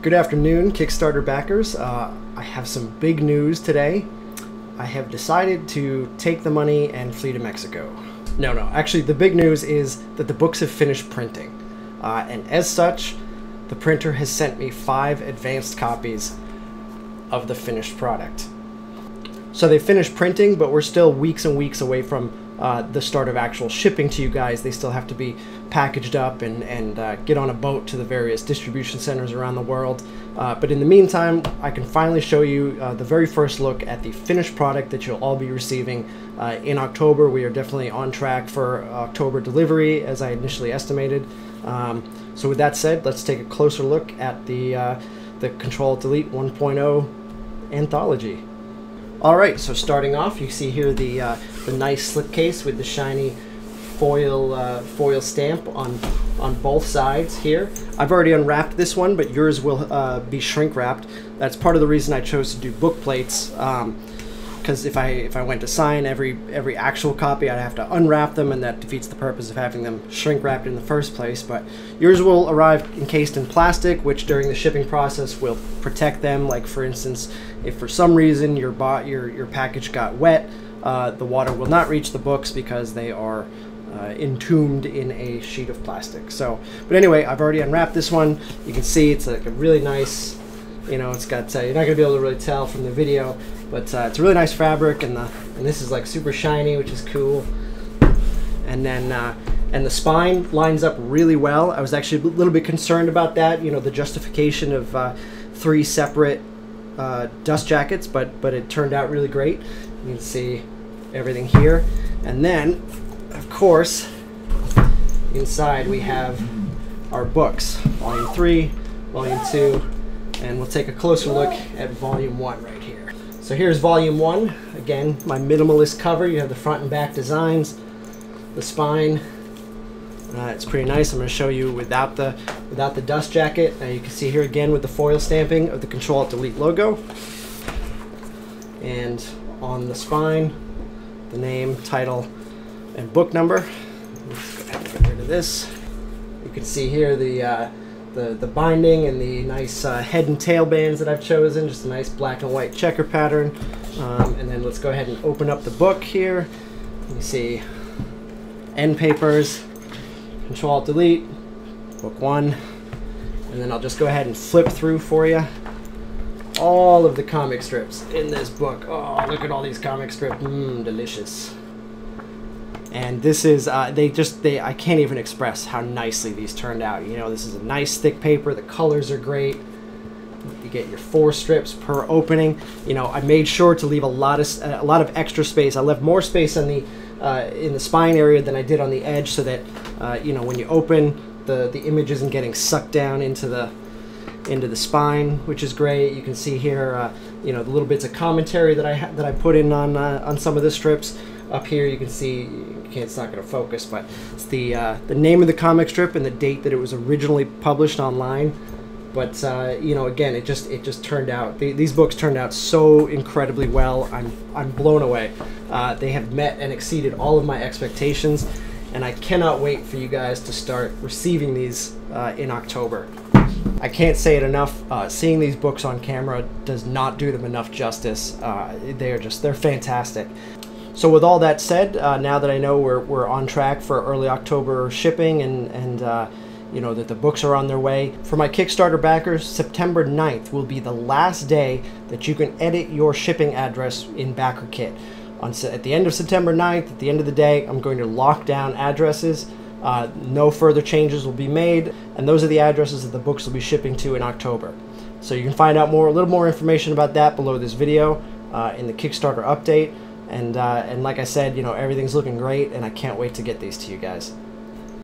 Good afternoon, Kickstarter backers. I have some big news today. I have decided to take the money and flee to Mexico. No, actually the big news is that the books have finished printing. And as such, the printer has sent me 5 advanced copies of the finished product. So they finished printing, but we're still weeks and weeks away from the start of actual shipping to you guys. They still have to be packaged up and get on a boat to the various distribution centers around the world. But in the meantime, I can finally show you the very first look at the finished product that you'll all be receiving in October. We are definitely on track for October delivery, as I initially estimated. So with that said, let's take a closer look at the Ctrl+Delete 1.0 Anthology. Alright, so starting off, you see here the nice slipcase with the shiny foil stamp on both sides here. I've already unwrapped this one, but yours will be shrink wrapped. That's part of the reason I chose to do book plates, because if I went to sign every actual copy, I'd have to unwrap them, and that defeats the purpose of having them shrink wrapped in the first place. But yours will arrive encased in plastic, which during the shipping process will protect them. Like for instance, if for some reason your package got wet, the water will not reach the books because they are entombed in a sheet of plastic. So, but anyway, I've already unwrapped this one. You can see it's like a really nice, it's got, you're not going to be able to really tell from the video, but it's a really nice fabric, and this is like super shiny, which is cool. And then and the spine lines up really well. I was actually a little bit concerned about that, the justification of 3 separate dust jackets, but it turned out really great. You can see everything here. And then, of course, inside we have our books, Volume 3, Volume 2, and we'll take a closer look at Volume 1 right here. So here's Volume 1. Again, my minimalist cover. You have the front and back designs, the spine. It's pretty nice. I'm going to show you without the dust jacket. You can see here again with the foil stamping of the Ctrl+Alt+Delete logo. And on the spine, the name, title, and book number. Let's go ahead and get rid of this. You can see here the binding and the nice head and tail bands that I've chosen. Just a nice black and white checker pattern. And then let's go ahead and open up the book here. You see end papers, Ctrl+Alt+Delete, book 1, and then I'll just go ahead and flip through for you all of the comic strips in this book. Oh, look at all these comic strips. Delicious. And this is, I can't even express how nicely these turned out. This is a nice thick paper. The colors are great. You get your 4 strips per opening. I made sure to leave a lot of extra space. I left more space on in the spine area than I did on the edge, so that when you open, the image isn't getting sucked down into the spine, which is great. You can see here, the little bits of commentary that I put in on some of the strips. Up here, you can see, it's not going to focus, but it's the name of the comic strip and the date that it was originally published online. But again, it just turned out. These books turned out so incredibly well. I'm blown away. They have met and exceeded all of my expectations, and I cannot wait for you guys to start receiving these in October. I can't say it enough. Seeing these books on camera does not do them enough justice. They're fantastic. So with all that said, now that I know we're on track for early October shipping and that the books are on their way, for my Kickstarter backers, September 9th will be the last day that you can edit your shipping address in BackerKit. At the end of September 9th, at the end of the day, I'm going to lock down addresses. No further changes will be made, and those are the addresses that the books will be shipping to in October. So you can find out a little more information about that below this video in the Kickstarter update. And like I said, everything's looking great, and I can't wait to get these to you guys.